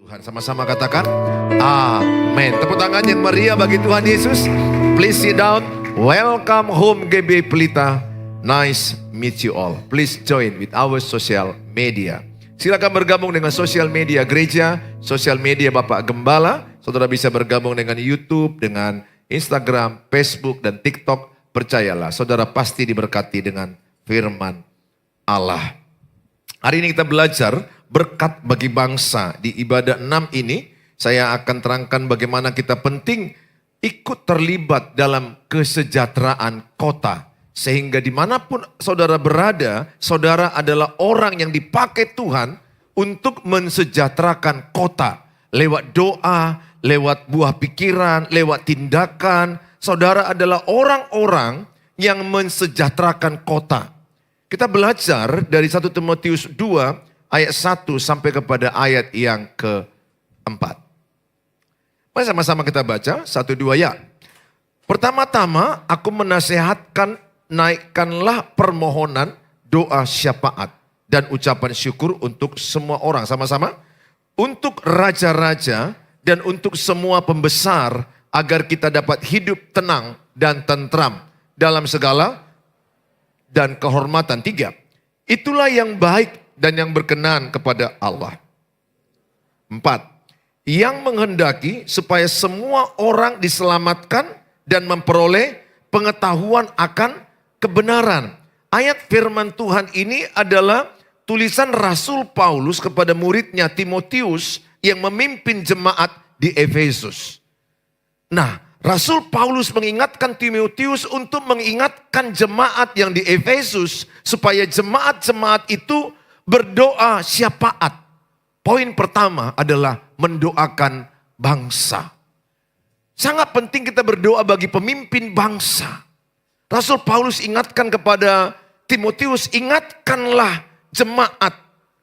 Tuhan, sama-sama katakan amin. Tepuk tangan yang meriah bagi Tuhan Yesus. Please sit down. Welcome home GB Pelita. Nice meet you all. Please join with our social media. Silakan bergabung dengan sosial media gereja, sosial media Bapak Gembala. Saudara bisa bergabung dengan YouTube, dengan Instagram, Facebook, dan TikTok. Percayalah, saudara pasti diberkati dengan firman Allah. Hari ini kita belajar berkat bagi bangsa. Di ibadah 6 ini saya akan terangkan bagaimana kita penting ikut terlibat dalam kesejahteraan kota. Sehingga dimanapun saudara berada, saudara adalah orang yang dipakai Tuhan untuk mensejahterakan kota. Lewat doa, lewat buah pikiran, lewat tindakan. Saudara adalah orang-orang yang mensejahterakan kota. Kita belajar dari 1 Timotius 2 ayat 1 sampai kepada ayat yang keempat. Mari sama-sama kita baca 1-2 ya. Pertama-tama aku menasehatkan, naikkanlah permohonan, doa syafaat dan ucapan syukur untuk semua orang. Sama-sama. Untuk raja-raja dan untuk semua pembesar agar kita dapat hidup tenang dan tentram dalam segala dan kehormatan. 3. Itulah yang baik dan yang berkenan kepada Allah. 4. Yang menghendaki supaya semua orang diselamatkan dan memperoleh pengetahuan akan kebenaran. Ayat firman Tuhan ini adalah tulisan Rasul Paulus kepada muridnya Timotius yang memimpin jemaat di Efesus. Nah, Rasul Paulus mengingatkan Timotius untuk mengingatkan jemaat yang di Efesus supaya jemaat-jemaat itu berdoa syafaat. Poin pertama adalah mendoakan bangsa. Sangat penting kita berdoa bagi pemimpin bangsa. Rasul Paulus ingatkan kepada Timotius, ingatkanlah jemaat.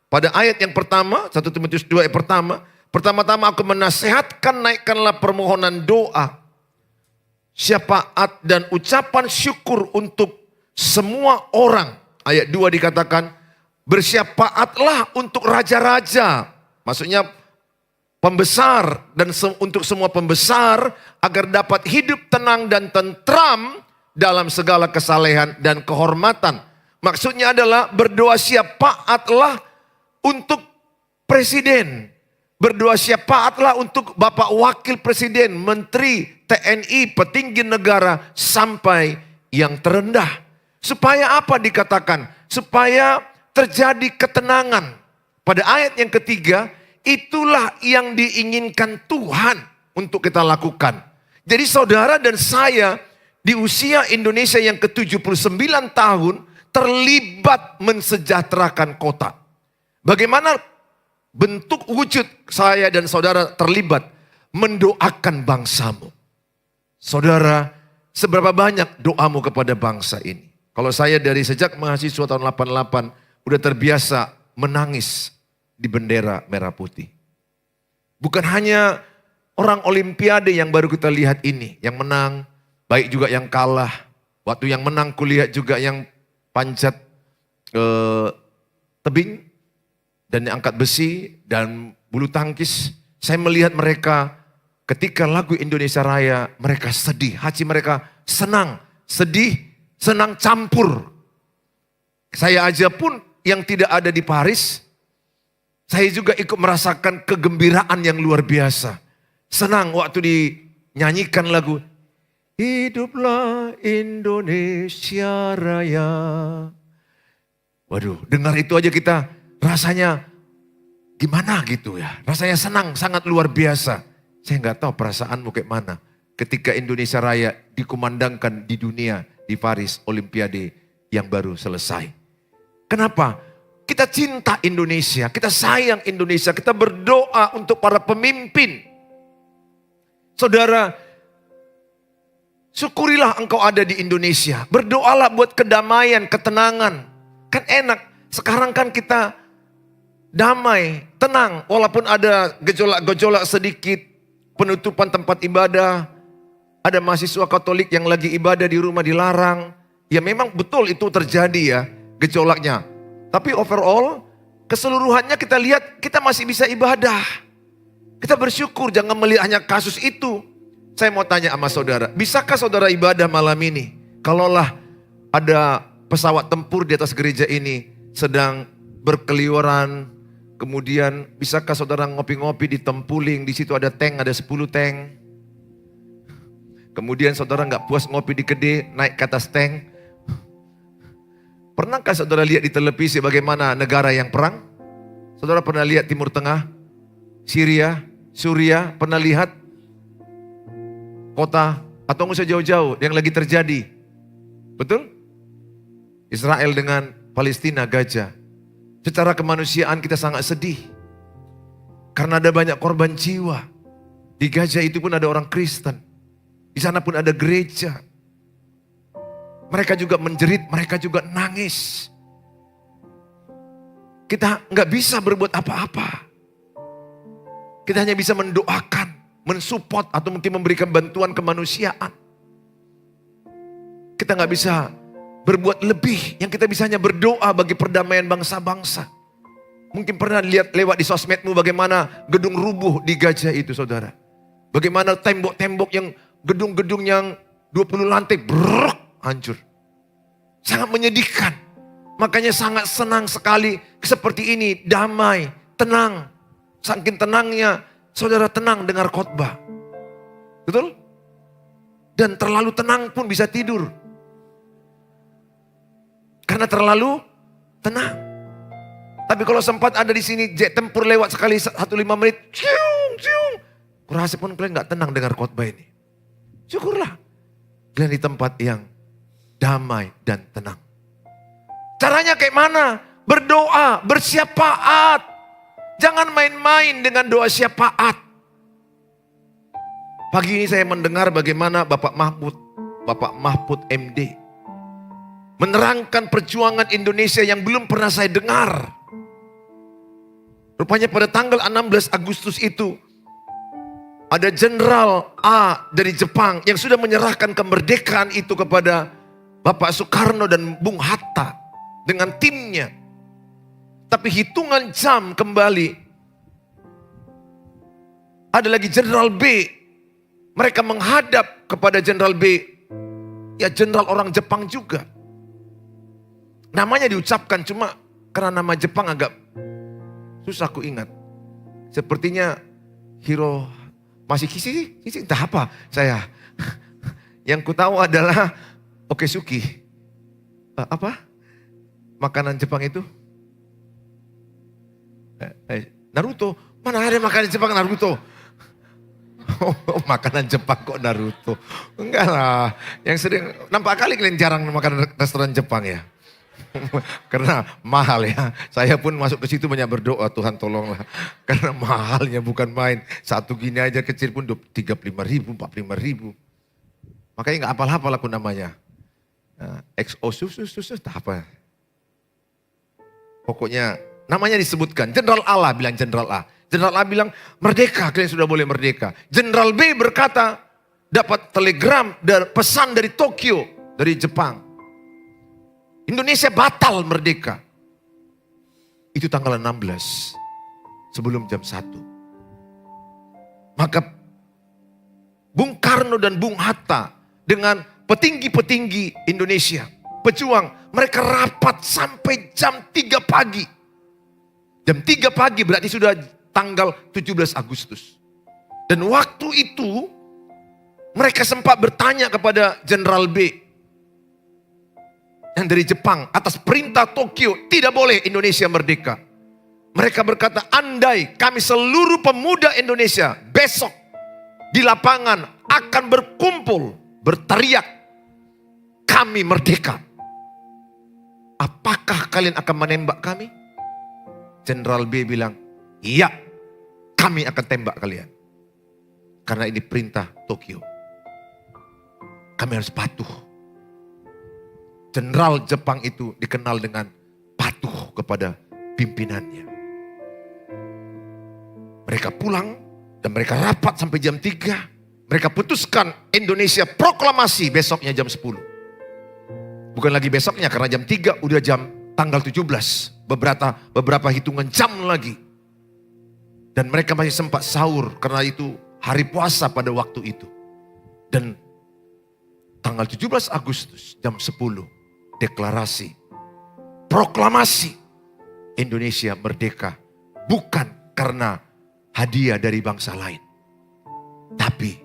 Pada ayat yang pertama, 1 Timotius 2 ayat pertama. Pertama-tama aku menasehatkan, naikkanlah permohonan doa, syafaat dan ucapan syukur untuk semua orang. Ayat 2 dikatakan, bersyafaatlah untuk raja-raja. Maksudnya pembesar dan untuk semua pembesar agar dapat hidup tenang dan tentram dalam segala kesalehan dan kehormatan. Maksudnya adalah berdoa syafaatlah untuk presiden. Berdoa syafaatlah untuk Bapak Wakil Presiden, Menteri, TNI, petinggi negara sampai yang terendah. Supaya apa dikatakan? Supaya terjadi ketenangan. Pada ayat yang ketiga, itulah yang diinginkan Tuhan untuk kita lakukan. Jadi saudara dan saya di usia Indonesia yang ke-79 tahun terlibat mensejahterakan kota. Bagaimana bentuk wujud saya dan saudara terlibat mendoakan bangsamu. Saudara, seberapa banyak doamu kepada bangsa ini? Kalau saya dari sejak mahasiswa tahun 88 udah terbiasa menangis di bendera merah putih. Bukan hanya orang olimpiade yang baru kita lihat ini, yang menang, baik juga yang kalah. Waktu yang menang kulihat juga yang panjat tebing dan yang angkat besi dan bulu tangkis. Saya melihat mereka ketika lagu Indonesia Raya, mereka sedih, hati mereka senang, sedih, senang campur. Saya aja pun yang tidak ada di Paris, saya juga ikut merasakan kegembiraan yang luar biasa. Senang waktu dinyanyikan lagu Hiduplah Indonesia Raya. Waduh, dengar itu aja kita rasanya gimana gitu ya. Rasanya senang, sangat luar biasa. Saya nggak tahu perasaanmu kayak mana ketika Indonesia Raya dikumandangkan di dunia di Paris Olimpiade yang baru selesai. Kenapa? Kita cinta Indonesia, kita sayang Indonesia, kita berdoa untuk para pemimpin. Saudara, syukurilah engkau ada di Indonesia. Berdoalah buat kedamaian, ketenangan. Kan enak, sekarang kan kita damai, tenang. Walaupun ada gejolak-gejolak sedikit, penutupan tempat ibadah. Ada mahasiswa Katolik yang lagi ibadah di rumah dilarang. Ya memang betul itu terjadi ya, gejolaknya. Tapi overall, keseluruhannya kita lihat kita masih bisa ibadah. Kita bersyukur, jangan melihat hanya kasus itu. Saya mau tanya sama saudara, bisakah saudara ibadah malam ini? Kalaulah ada pesawat tempur di atas gereja ini sedang berkeliaran, kemudian bisakah saudara ngopi-ngopi di tempuling, di situ ada tank, ada 10 tank. Kemudian saudara nggak puas ngopi di Kede, naik ke atas tank. Pernahkah saudara lihat di televisi bagaimana negara yang perang? Saudara pernah lihat Timur Tengah, Syria, Suriah, pernah lihat kota atau nggak usah jauh-jauh yang lagi terjadi? Betul? Israel dengan Palestina, Gaza. Secara kemanusiaan kita sangat sedih. Karena ada banyak korban jiwa. Di Gaza itu pun ada orang Kristen. Di sana pun ada gereja. Mereka juga menjerit, mereka juga nangis. Kita nggak bisa berbuat apa-apa. Kita hanya bisa mendoakan, mensupport atau mungkin memberikan bantuan kemanusiaan. Kita nggak bisa berbuat lebih. Yang kita bisa hanya berdoa bagi perdamaian bangsa-bangsa. Mungkin pernah lihat lewat di sosmedmu bagaimana gedung rubuh di Gaza itu, saudara. Bagaimana tembok-tembok yang gedung-gedung yang 20 lantai brrrr, hancur. Sangat menyedihkan. Makanya sangat senang sekali seperti ini, damai, tenang. Saking tenangnya, saudara tenang dengar khotbah. Betul? Dan terlalu tenang pun bisa tidur. Karena terlalu tenang. Tapi kalau sempat ada di sini jet tempur lewat sekali 1-5 menit, ciung, ciung. Kurasa pun kalian gak tenang dengar khotbah ini. Syukurlah. Kalian di tempat yang damai dan tenang. Caranya kayak mana? Berdoa, bersyafaat. Jangan main-main dengan doa syafaat. Pagi ini saya mendengar bagaimana Bapak Mahfud MD menerangkan perjuangan Indonesia yang belum pernah saya dengar. Rupanya pada tanggal 16 Agustus itu ada Jenderal A dari Jepang yang sudah menyerahkan kemerdekaan itu kepada Bapak Soekarno dan Bung Hatta dengan timnya. Tapi hitungan jam kembali ada lagi Jenderal B. Mereka menghadap kepada Jenderal B. Ya jenderal orang Jepang juga. Namanya diucapkan cuma karena nama Jepang agak susah aku ingat. Sepertinya Masih entah apa saya. Yang ku tahu adalah Okesuki. Apa? Makanan Jepang itu? Naruto. Mana ada makanan Jepang Naruto? Oh, makanan Jepang kok Naruto? Enggak lah. Yang sering, nampak kali kalian jarang makan restoran Jepang ya. Karena mahal ya. Saya pun masuk ke situ banyak berdoa, Tuhan tolonglah. Karena mahalnya bukan main. Satu gini aja kecil pun 35.000, 45.000. Makanya gak hafal-hafal aku namanya. XO susus, tak apa. Pokoknya namanya disebutkan. Jenderal A lah bilang Jenderal A. Jenderal A bilang merdeka, kalian sudah boleh merdeka. Jenderal B berkata dapat telegram dan pesan dari Tokyo, dari Jepang. Indonesia batal merdeka. Itu tanggal 16 sebelum jam 1. Maka Bung Karno dan Bung Hatta dengan petinggi-petinggi Indonesia, pejuang, mereka rapat sampai jam 3 pagi. Jam 3 pagi berarti sudah tanggal 17 Agustus. Dan waktu itu mereka sempat bertanya kepada Jenderal B yang dari Jepang atas perintah Tokyo tidak boleh Indonesia merdeka. Mereka berkata, andai kami seluruh pemuda Indonesia besok di lapangan akan berkumpul berteriak kami merdeka, apakah kalian akan menembak kami? Jenderal B bilang, iya, kami akan tembak kalian. Karena ini perintah Tokyo. Kami harus patuh. Jenderal Jepang itu dikenal dengan patuh kepada pimpinannya. Mereka pulang dan mereka rapat sampai jam 3. Mereka putuskan Indonesia proklamasi besoknya jam 10. Bukan lagi besoknya karena jam 3 udah jam tanggal 17. Beberapa hitungan jam lagi. Dan mereka masih sempat sahur karena itu hari puasa pada waktu itu. Dan tanggal 17 Agustus jam 10 deklarasi, proklamasi Indonesia merdeka. Bukan karena hadiah dari bangsa lain. Tapi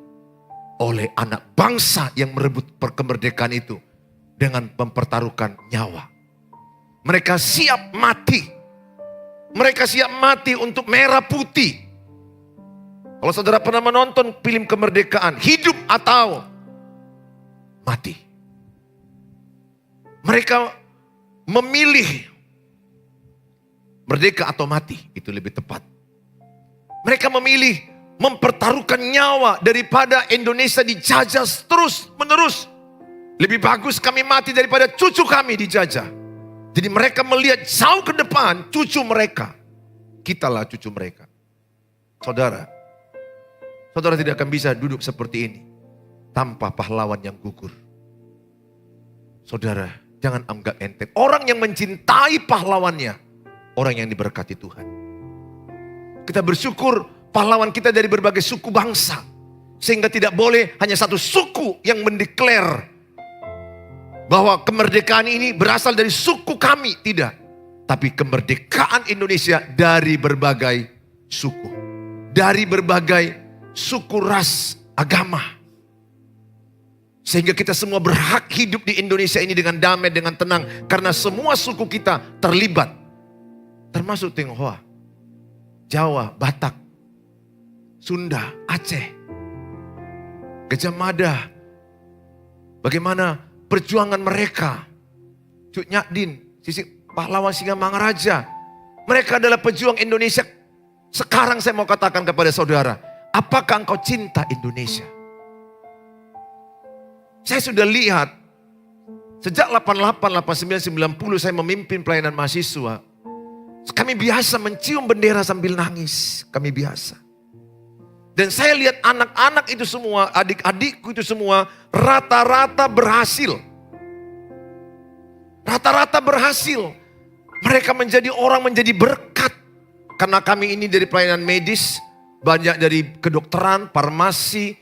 oleh anak bangsa yang merebut kemerdekaan itu dengan mempertaruhkan nyawa. Mereka siap mati. Mereka siap mati untuk merah putih. Kalau saudara pernah menonton film kemerdekaan, hidup atau mati. Mereka memilih merdeka atau mati, itu lebih tepat. Mereka memilih mempertaruhkan nyawa daripada Indonesia dijajah terus menerus. Lebih bagus kami mati daripada cucu kami dijajah. Jadi mereka melihat jauh ke depan cucu mereka. Kitalah cucu mereka. Saudara tidak akan bisa duduk seperti ini tanpa pahlawan yang gugur. Saudara, jangan anggap enteng. Orang yang mencintai pahlawannya, orang yang diberkati Tuhan. Kita bersyukur pahlawan kita dari berbagai suku bangsa. Sehingga tidak boleh hanya satu suku yang mendeklar bahwa kemerdekaan ini berasal dari suku kami. Tidak. Tapi kemerdekaan Indonesia dari berbagai suku. Dari berbagai suku, ras, agama. Sehingga kita semua berhak hidup di Indonesia ini dengan damai, dengan tenang. Karena semua suku kita terlibat. Termasuk Tionghoa, Jawa, Batak, Sunda, Aceh, Gajah Mada. Bagaimana perjuangan mereka. Cut Nyadin, Sisik pahlawan Singamangaraja. Mereka adalah pejuang Indonesia. Sekarang saya mau katakan kepada saudara, apakah engkau cinta Indonesia? Saya sudah lihat, sejak 88, 89, 90 saya memimpin pelayanan mahasiswa. Kami biasa mencium bendera sambil nangis. Kami biasa. Dan saya lihat anak-anak itu semua, adik-adikku itu semua, rata-rata berhasil. Rata-rata berhasil. Mereka menjadi orang, menjadi berkat. Karena kami ini dari pelayanan medis, banyak dari kedokteran, farmasi,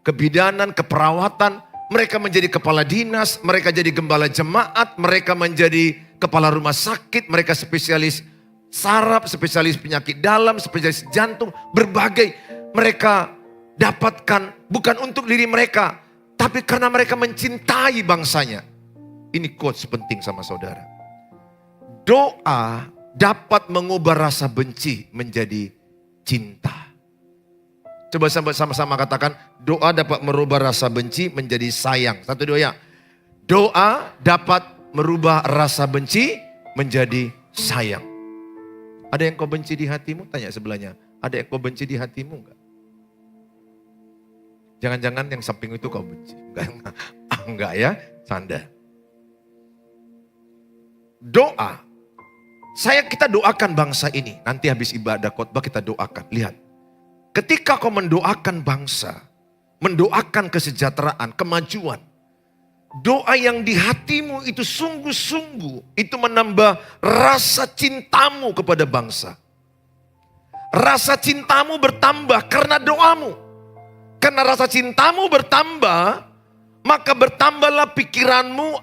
kebidanan, keperawatan. Mereka menjadi kepala dinas, mereka jadi gembala jemaat, mereka menjadi kepala rumah sakit, mereka spesialis saraf, spesialis penyakit dalam, spesialis jantung, berbagai. Mereka dapatkan bukan untuk diri mereka, tapi karena mereka mencintai bangsanya. Ini quotes penting sama saudara. Doa dapat mengubah rasa benci menjadi cinta. Coba sama-sama katakan, doa dapat merubah rasa benci menjadi sayang. Satu dua ya. Doa dapat merubah rasa benci menjadi sayang. Ada yang kau benci di hatimu? Tanya sebelahnya. Ada yang kau benci di hatimu enggak? Jangan-jangan yang samping itu kau benci. Enggak ya, canda. Doa. Kita doakan bangsa ini. Nanti habis ibadah khotbah kita doakan. Lihat. Ketika kau mendoakan bangsa, mendoakan kesejahteraan, kemajuan. Doa yang di hatimu itu sungguh-sungguh. Itu menambah rasa cintamu kepada bangsa. Rasa cintamu bertambah karena doamu. Karena rasa cintamu bertambah, maka bertambahlah pikiranmu,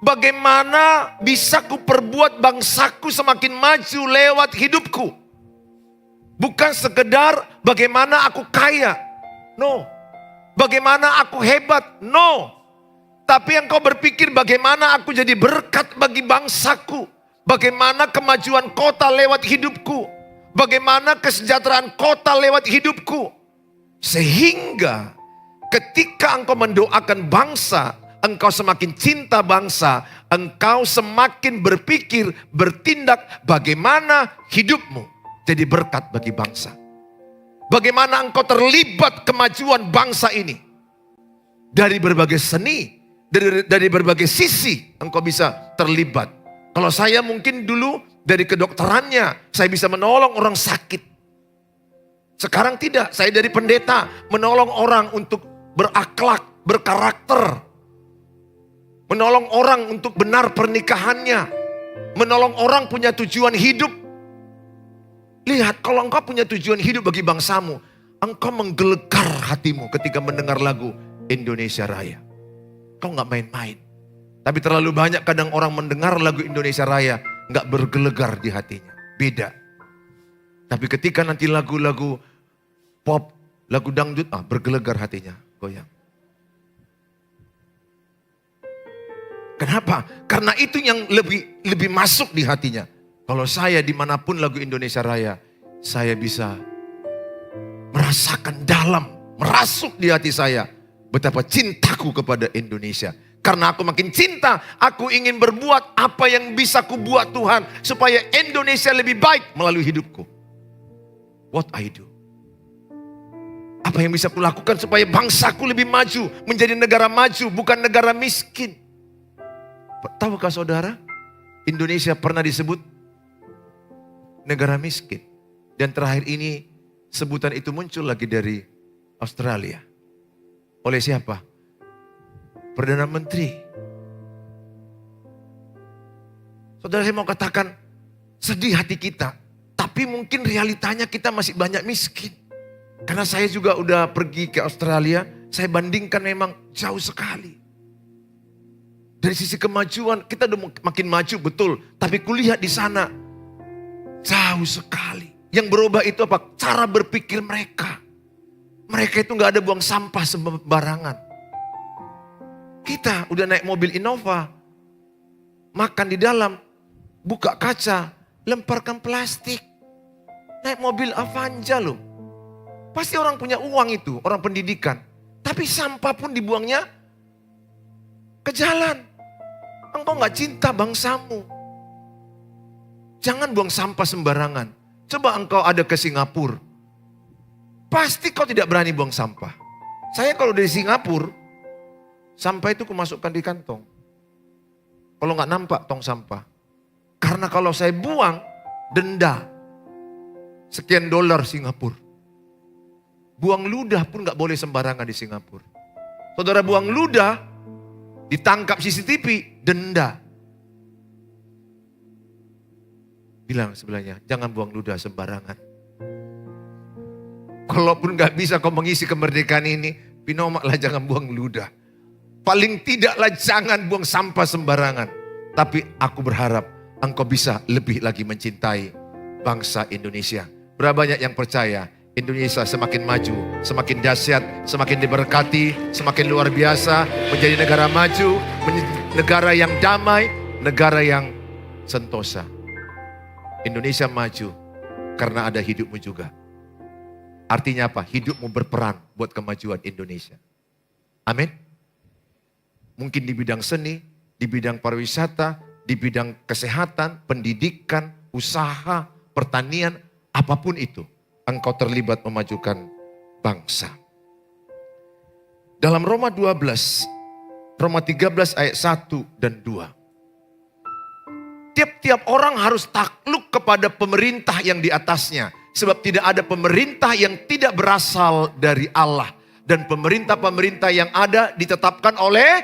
bagaimana bisa ku perbuat bangsaku semakin maju lewat hidupku. Bukan sekedar bagaimana aku kaya, no. Bagaimana aku hebat, no. Tapi engkau berpikir bagaimana aku jadi berkat bagi bangsaku. Bagaimana kemajuan kota lewat hidupku. Bagaimana kesejahteraan kota lewat hidupku. Sehingga ketika engkau mendoakan bangsa, engkau semakin cinta bangsa, engkau semakin berpikir, bertindak bagaimana hidupmu jadi berkat bagi bangsa. Bagaimana engkau terlibat kemajuan bangsa ini. Dari berbagai seni, dari berbagai sisi engkau bisa terlibat. Kalau saya mungkin dulu dari kedokterannya, saya bisa menolong orang sakit. Sekarang tidak, saya dari pendeta menolong orang untuk berakhlak, berkarakter. Menolong orang untuk benar pernikahannya. Menolong orang punya tujuan hidup. Lihat, kalau engkau punya tujuan hidup bagi bangsamu, engkau menggelegar hatimu ketika mendengar lagu Indonesia Raya. Kau nggak main-main. Tapi terlalu banyak kadang orang mendengar lagu Indonesia Raya, nggak bergelegar di hatinya. Beda. Tapi ketika nanti lagu-lagu pop, lagu dangdut, bergelegar hatinya, goyang. Kenapa? Karena itu yang lebih masuk di hatinya. Kalau saya dimanapun lagu Indonesia Raya, saya bisa merasakan dalam, merasuk di hati saya betapa cintaku kepada Indonesia. Karena aku makin cinta, aku ingin berbuat apa yang bisa ku buat Tuhan supaya Indonesia lebih baik melalui hidupku. What I do. Apa yang bisa ku lakukan supaya bangsaku lebih maju, menjadi negara maju, bukan negara miskin. Tahukah saudara, Indonesia pernah disebut negara miskin. Dan terakhir ini sebutan itu muncul lagi dari Australia. Oleh siapa? Perdana Menteri. Saudara, saya mau katakan, sedih hati kita. Tapi mungkin realitanya kita masih banyak miskin. Karena saya juga udah pergi ke Australia, saya bandingkan memang jauh sekali. Dari sisi kemajuan, kita udah makin maju betul. Tapi kulihat di sana, jauh sekali. Yang berubah itu apa? Cara berpikir mereka. Mereka itu gak ada buang sampah sembarangan. Kita udah naik mobil Innova, makan di dalam, buka kaca, lemparkan plastik. Naik mobil Avanza loh. Pasti orang punya uang itu, orang pendidikan. Tapi sampah pun dibuangnya ke jalan. Engkau gak cinta bangsamu. Jangan buang sampah sembarangan. Coba engkau ada ke Singapura. Pasti kau tidak berani buang sampah. Saya kalau dari Singapura, sampah itu kumasukkan di kantong. Kalau gak nampak tong sampah. Karena kalau saya buang, denda. Sekian dolar Singapura. Buang ludah pun gak boleh sembarangan di Singapura. Saudara buang ludah, ditangkap CCTV, denda. Bilang sebelahnya, jangan buang ludah sembarangan. Kalaupun gak bisa kau mengisi kemerdekaan ini, pinomaklah jangan buang ludah. Paling tidaklah jangan buang sampah sembarangan. Tapi aku berharap engkau bisa lebih lagi mencintai bangsa Indonesia. Berapa banyak yang percaya Indonesia semakin maju, semakin dahsyat, semakin diberkati, semakin luar biasa, menjadi negara maju, negara yang damai, negara yang sentosa. Indonesia maju karena ada hidupmu juga. Artinya apa? Hidupmu berperan buat kemajuan Indonesia. Amin. Mungkin di bidang seni, di bidang pariwisata, di bidang kesehatan, pendidikan, usaha, pertanian, apapun itu. Engkau terlibat memajukan bangsa. Dalam Roma 12, Roma 13 ayat 1 dan 2. Tiap-tiap orang harus takluk kepada pemerintah yang di atasnya. Sebab tidak ada pemerintah yang tidak berasal dari Allah. Dan pemerintah-pemerintah yang ada ditetapkan oleh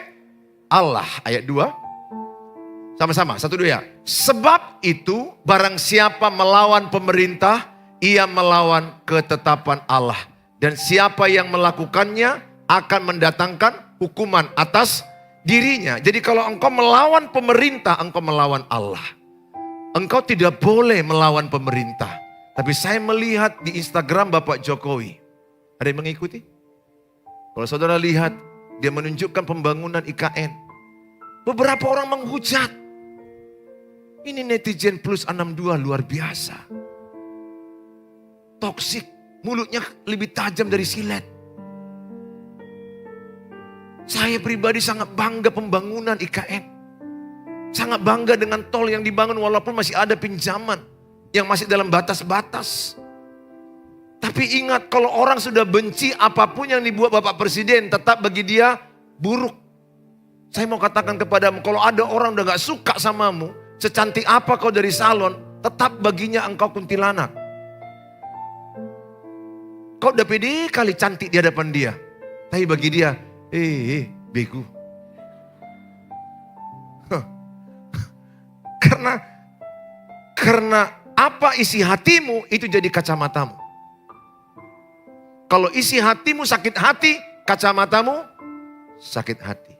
Allah. Ayat 2. Sama-sama, 1, 2 ya. Sebab itu barang siapa melawan pemerintah, ia melawan ketetapan Allah. Dan siapa yang melakukannya akan mendatangkan hukuman atas dirinya. Jadi kalau engkau melawan pemerintah, engkau melawan Allah. Engkau tidak boleh melawan pemerintah. Tapi saya melihat di Instagram Bapak Jokowi. Ada yang mengikuti? Kalau saudara lihat, dia menunjukkan pembangunan IKN. Beberapa orang menghujat. Ini netizen plus 62 luar biasa. Toksik, mulutnya lebih tajam dari silet. Saya pribadi sangat bangga pembangunan IKN. Sangat bangga dengan tol yang dibangun walaupun masih ada pinjaman. Yang masih dalam batas-batas. Tapi ingat, kalau orang sudah benci apapun yang dibuat Bapak Presiden, tetap bagi dia buruk. Saya mau katakan kepadamu, kalau ada orang udah gak suka samamu, secantik apa kau dari salon, tetap baginya engkau kuntilanak. Kau udah pede kali cantik di hadapan dia. Tapi bagi dia, bego. Karena Apa isi hatimu itu jadi kacamatamu. Kalau isi hatimu sakit hati, kacamatamu sakit hati.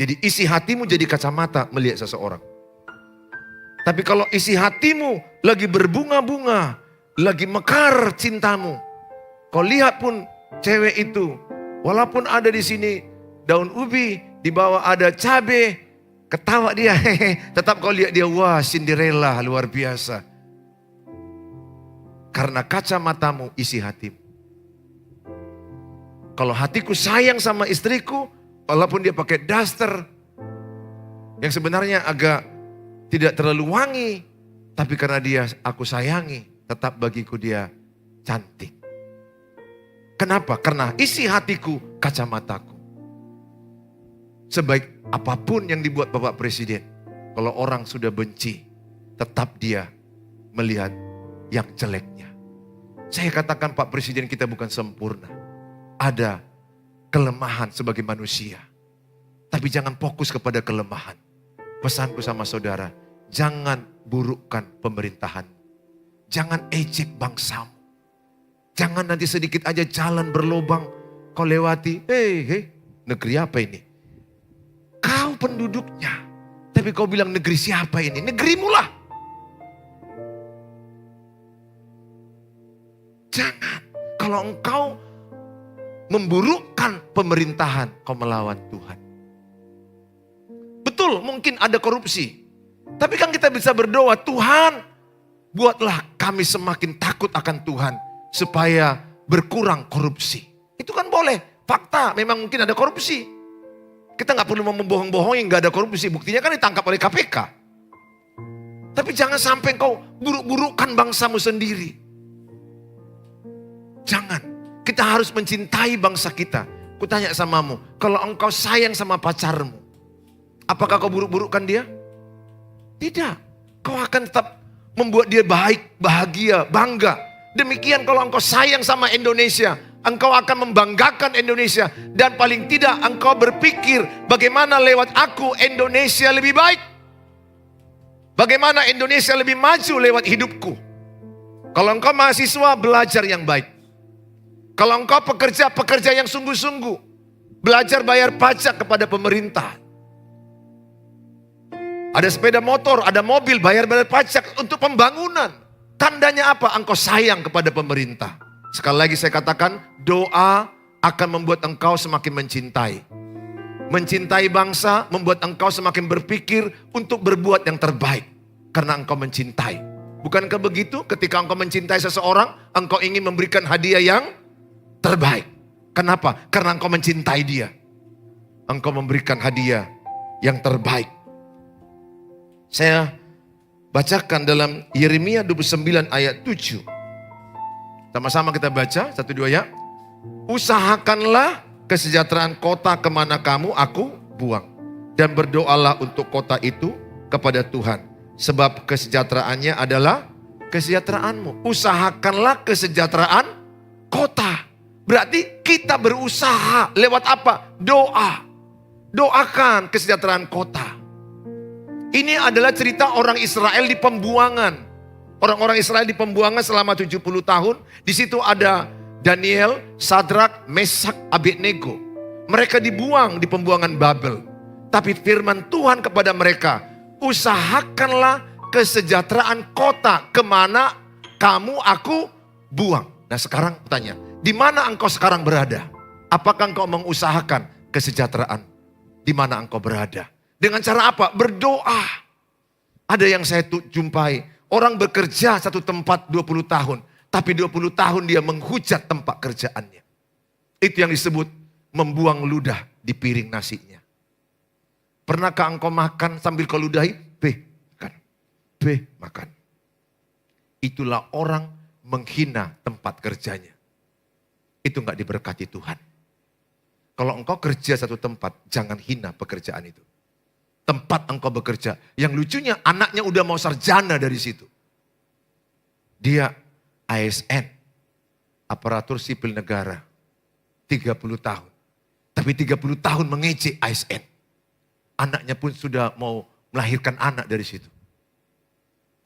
Jadi isi hatimu jadi kacamata melihat seseorang. Tapi kalau isi hatimu lagi berbunga-bunga, lagi mekar cintamu, kau lihat pun cewek itu, walaupun ada di sini daun ubi, di bawah ada cabai, ketawa dia, tetap kau lihat dia, wah Cinderella luar biasa. Karena kacamatamu isi hatimu. Kalau hatiku sayang sama istriku, walaupun dia pakai daster yang sebenarnya agak tidak terlalu wangi, tapi karena dia aku sayangi, tetap bagiku dia cantik. Kenapa? Karena isi hatiku kacamataku. Sebaik apapun yang dibuat Bapak Presiden, kalau orang sudah benci, tetap dia melihat yang jeleknya. Saya katakan Pak Presiden kita bukan sempurna. Ada kelemahan sebagai manusia. Tapi jangan fokus kepada kelemahan. Pesanku sama saudara, jangan burukkan pemerintahan. Jangan ejek bangsamu. Jangan nanti sedikit aja jalan berlobang kau lewati. Hei, negeri apa ini? Kau penduduknya. Tapi kau bilang negeri siapa ini? Negerimu lah. Jangan. Kalau engkau memburukkan pemerintahan, kau melawan Tuhan. Betul, mungkin ada korupsi. Tapi kan kita bisa berdoa, Tuhan, buatlah kami semakin takut akan Tuhan, supaya berkurang korupsi. Itu kan boleh, fakta memang mungkin ada korupsi. Kita gak perlu membohong-bohongin gak ada korupsi, buktinya kan ditangkap oleh KPK. Tapi jangan sampai kau buruk-burukkan bangsamu sendiri. Jangan, kita harus mencintai bangsa kita. Kutanya samamu, kalau engkau sayang sama pacarmu, apakah kau buruk-burukkan dia? Tidak. Kau akan tetap membuat dia baik, bahagia, bangga. Demikian kalau engkau sayang sama Indonesia, engkau akan membanggakan Indonesia. Dan paling tidak engkau berpikir bagaimana lewat aku Indonesia lebih baik. Bagaimana Indonesia lebih maju lewat hidupku. Kalau engkau mahasiswa, belajar yang baik. Kalau engkau pekerja yang sungguh-sungguh. Belajar bayar pajak kepada pemerintah. Ada sepeda motor, ada mobil, bayar pajak untuk pembangunan. Tandanya apa? Engkau sayang kepada pemerintah. Sekali lagi saya katakan, doa akan membuat engkau semakin mencintai. Mencintai bangsa membuat engkau semakin berpikir untuk berbuat yang terbaik. Karena engkau mencintai. Bukankah begitu? Ketika engkau mencintai seseorang, engkau ingin memberikan hadiah yang terbaik. Kenapa? Karena engkau mencintai dia. Engkau memberikan hadiah yang terbaik. Saya bacakan dalam Yeremia 29 ayat 7. Sama-sama kita baca, 1, 2 ya. Usahakanlah kesejahteraan kota kemana kamu aku buang. Dan berdoalah untuk kota itu kepada Tuhan. Sebab kesejahteraannya adalah kesejahteraanmu. Usahakanlah kesejahteraan kota. Berarti kita berusaha lewat apa? Doa. Doakan kesejahteraan kota. Ini adalah cerita orang Israel di pembuangan. Orang-orang Israel di pembuangan selama 70 tahun. Di situ ada Daniel, Sadrak, Mesak, Abednego. Mereka dibuang di pembuangan Babel. Tapi firman Tuhan kepada mereka, usahakanlah kesejahteraan kota kemana kamu aku buang. Nah sekarang tanya, di mana engkau sekarang berada? Apakah engkau mengusahakan kesejahteraan? Di mana engkau berada? Dengan cara apa? Berdoa. Ada yang saya jumpai, orang bekerja satu tempat 20 tahun. Tapi 20 tahun dia menghujat tempat kerjaannya. Itu yang disebut membuang ludah di piring nasinya. Pernahkah engkau makan sambil kau ludahi? Makan. Itulah orang menghina tempat kerjanya. Itu enggak diberkati Tuhan. Kalau engkau kerja satu tempat, jangan hina pekerjaan itu. Tempat engkau bekerja. Yang lucunya anaknya udah mau sarjana dari situ. Dia ASN, aparatur sipil negara, 30 tahun. Tapi 30 tahun mengejek ASN. Anaknya pun sudah mau melahirkan anak dari situ.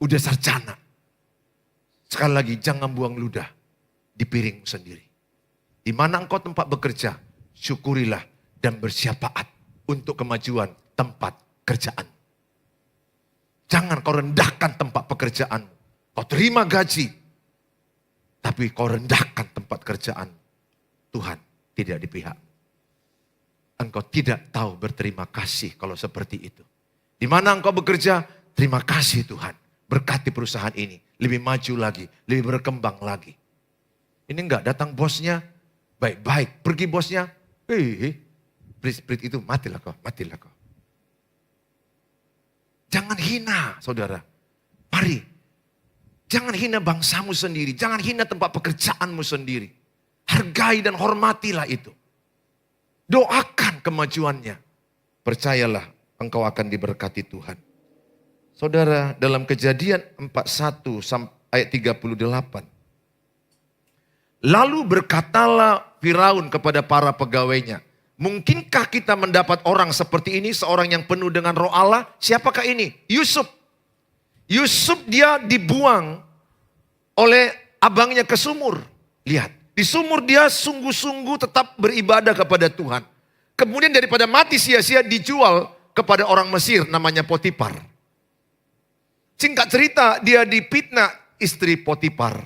udah sarjana. Sekali lagi, jangan buang ludah di piringmu sendiri. Di mana engkau tempat bekerja, syukurilah dan bersyafaat untuk kemajuan tempat kerjaan. Jangan kau rendahkan tempat pekerjaan. Kau terima gaji, tapi kau rendahkan tempat kerjaan. Tuhan tidak di pihak. Engkau tidak tahu berterima kasih kalau seperti itu. Di mana engkau bekerja, terima kasih Tuhan. Berkati perusahaan ini, lebih maju lagi, lebih berkembang lagi. Ini enggak, datang bosnya, baik-baik. Pergi bosnya, Spirit itu matilah kau, matilah kau. Jangan hina saudara. Mari, jangan hina bangsamu sendiri, jangan hina tempat pekerjaanmu sendiri. Hargai dan hormatilah itu. Doakan kemajuannya. Percayalah engkau akan diberkati Tuhan. Saudara, dalam Kejadian 41 ayat 38. Lalu berkatalah Firaun kepada para pegawainya, mungkinkah kita mendapat orang seperti ini, seorang yang penuh dengan roh Allah? Siapakah ini? Yusuf. Yusuf dia dibuang oleh abangnya ke sumur. Lihat. Di sumur dia sungguh-sungguh tetap beribadah kepada Tuhan. Kemudian daripada mati sia-sia dijual kepada orang Mesir namanya Potifar. Singkat cerita dia dipitnah istri Potifar.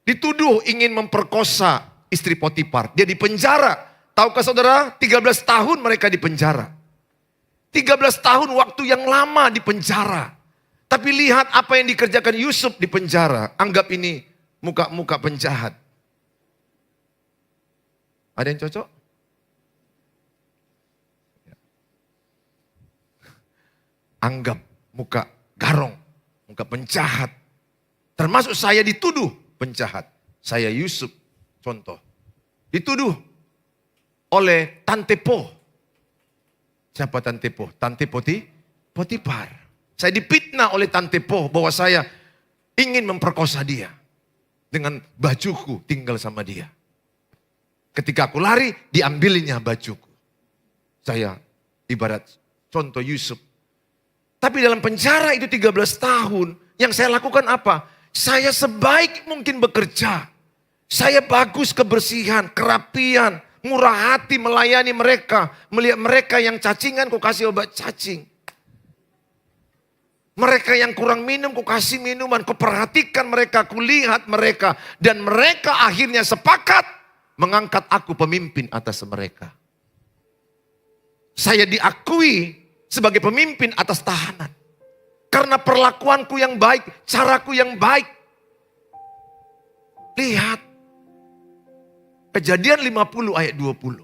Dituduh ingin memperkosa istri Potifar. Dia dipenjara. Tahukah saudara 13 tahun mereka dipenjara. 13 tahun waktu yang lama dipenjara. Tapi lihat apa yang dikerjakan Yusuf di penjara. Anggap ini muka-muka penjahat. Ada yang cocok? Anggap muka garong, muka penjahat. Termasuk saya dituduh penjahat. Saya Yusuf, contoh. Dituduh oleh Tante Po. Siapa Tante Po? Tante Potifar. Saya dipitnah oleh Tante Po bahwa saya ingin memperkosa dia. Dengan bajuku tinggal sama dia. Ketika aku lari, diambilinya bajuku. Saya ibarat contoh Yusuf. Tapi dalam penjara itu 13 tahun, yang saya lakukan apa? Saya sebaik mungkin bekerja. Saya bagus kebersihan, kerapian, murah hati melayani mereka. Melihat mereka yang cacingan, ku kasih obat cacing. Mereka yang kurang minum, ku kasih minuman. Ku perhatikan mereka, ku lihat mereka. Dan mereka akhirnya sepakat mengangkat aku pemimpin atas mereka. Saya diakui sebagai pemimpin atas tahanan. Karena perlakuanku yang baik, caraku yang baik. Lihat. Kejadian 50 ayat 20.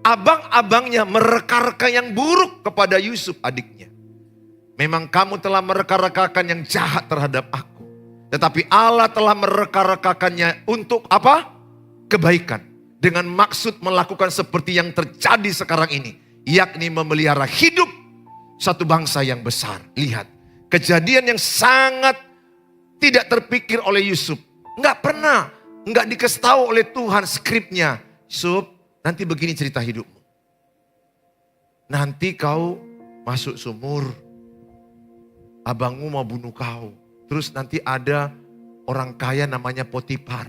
Abang-abangnya mereka-reka yang buruk kepada Yusuf adiknya. Memang kamu telah mereka-rekakan yang jahat terhadap aku. Tetapi Allah telah mereka-rekakannya untuk apa? Kebaikan. Dengan maksud melakukan seperti yang terjadi sekarang ini. Yakni memelihara hidup satu bangsa yang besar. Lihat. Kejadian yang sangat tidak terpikir oleh Yusuf. Enggak pernah. Enggak dikasih tahu oleh Tuhan skripnya. Yusuf, nanti begini cerita hidupmu. Nanti kau masuk sumur. Abangmu mau bunuh kau. Terus nanti ada orang kaya namanya Potifar.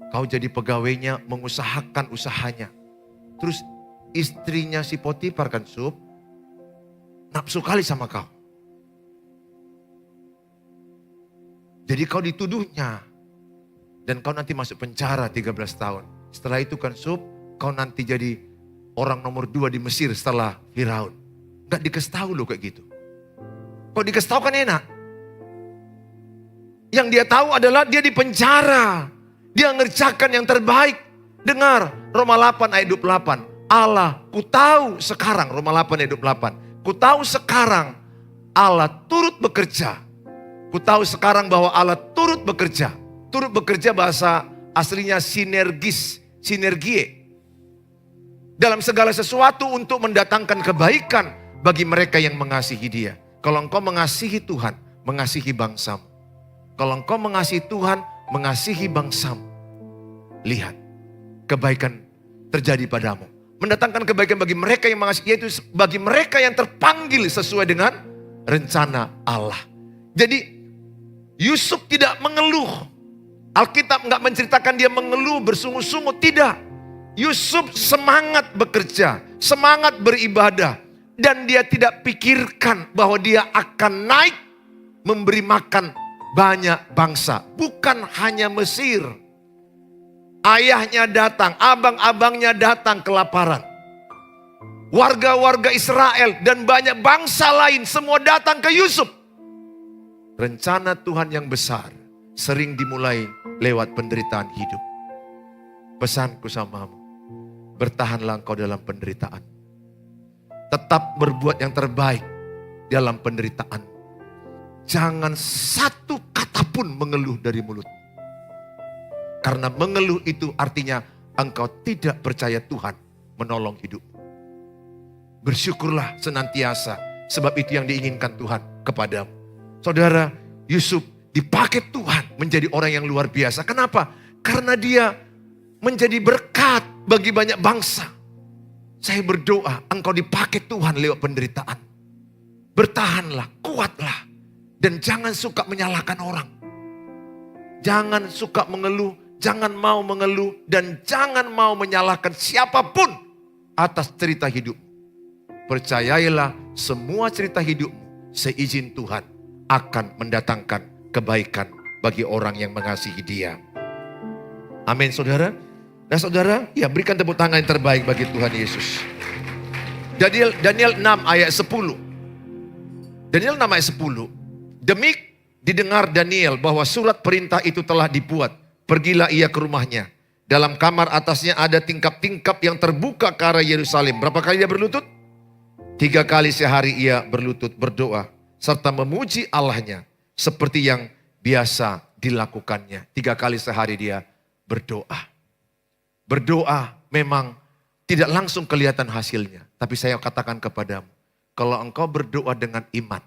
Kau jadi pegawainya, mengusahakan usahanya. Terus istrinya si Potifar kan Sub, nafsu kali sama kau. Jadi kau dituduhnya. Dan kau nanti masuk penjara 13 tahun. Setelah itu kan Sub, kau nanti jadi orang nomor 2 di Mesir setelah Firaun. Gak dikasih tahu loh kayak gitu. Kau dikasih tahu kan enak. Yang dia tahu adalah dia di penjara. Dia ngerjakan yang terbaik. Dengar Roma 8 ayat 28. Allah, ku tahu sekarang, Roma 8 ayat 28. Ku tahu sekarang Allah turut bekerja. Ku tahu sekarang bahwa Allah turut bekerja. Turut bekerja bahasa aslinya sinergis, sinergie. Dalam segala sesuatu untuk mendatangkan kebaikan bagi mereka yang mengasihi dia. Kalau engkau mengasihi Tuhan, mengasihi bangsamu. Kalau engkau mengasihi Tuhan, mengasihi bangsamu. Lihat, kebaikan terjadi padamu. Mendatangkan kebaikan bagi mereka yang mengasihi, yaitu bagi mereka yang terpanggil sesuai dengan rencana Allah. Jadi Yusuf tidak mengeluh. Alkitab nggak menceritakan dia mengeluh bersungut-sungut, tidak. Yusuf semangat bekerja, semangat beribadah. Dan dia tidak pikirkan bahwa dia akan naik memberi makan banyak bangsa. Bukan hanya Mesir. Ayahnya datang, abang-abangnya datang kelaparan. Warga-warga Israel dan banyak bangsa lain semua datang ke Yusuf. Rencana Tuhan yang besar sering dimulai lewat penderitaan hidup. Pesanku samamu, bertahanlah engkau dalam penderitaan. Tetap berbuat yang terbaik dalam penderitaan. Jangan satu kata pun mengeluh dari mulut. Karena mengeluh itu artinya engkau tidak percaya Tuhan menolong hidup. Bersyukurlah senantiasa, sebab itu yang diinginkan Tuhan kepadamu. Saudara, Yusuf dipakai Tuhan menjadi orang yang luar biasa. Kenapa? Karena dia menjadi berkat bagi banyak bangsa. Saya berdoa, engkau dipakai Tuhan lewat penderitaan. Bertahanlah, kuatlah. Dan jangan suka menyalahkan orang. Jangan suka mengeluh, jangan mau mengeluh. Dan jangan mau menyalahkan siapapun atas cerita hidup. Percayailah semua cerita hidupmu seizin Tuhan akan mendatangkan kebaikan bagi orang yang mengasihi dia. Amin saudara. Nah saudara, ya berikan tepuk tangan yang terbaik bagi Tuhan Yesus. Daniel 6 ayat 10. Daniel 6 ayat 10. Demi didengar Daniel bahwa surat perintah itu telah dibuat. Pergilah ia ke rumahnya. Dalam kamar atasnya ada tingkap-tingkap yang terbuka ke arah Yerusalem. Berapa kali dia berlutut? 3 kali sehari ia berlutut berdoa. Serta memuji Allahnya. Seperti yang biasa dilakukannya. 3 kali sehari dia berdoa. Berdoa memang tidak langsung kelihatan hasilnya. Tapi saya katakan kepadamu, kalau engkau berdoa dengan iman,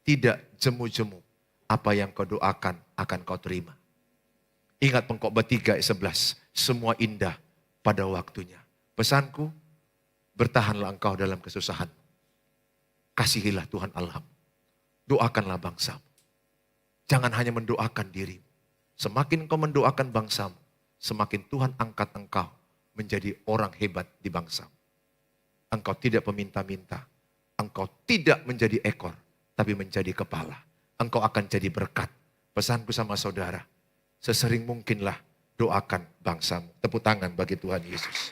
tidak jemu-jemu, apa yang kau doakan akan kau terima. Ingat Pengkhotbah 3 ayat 11, semua indah pada waktunya. Pesanku, bertahanlah engkau dalam kesusahan. Kasihilah Tuhan Allahmu. Doakanlah bangsamu. Jangan hanya mendoakan dirimu. Semakin kau mendoakan bangsamu, semakin Tuhan angkat engkau menjadi orang hebat di bangsa. Engkau tidak meminta-minta. Engkau tidak menjadi ekor, tapi menjadi kepala. Engkau akan jadi berkat. Pesanku sama saudara, sesering mungkinlah doakan bangsamu. Tepuk tangan bagi Tuhan Yesus.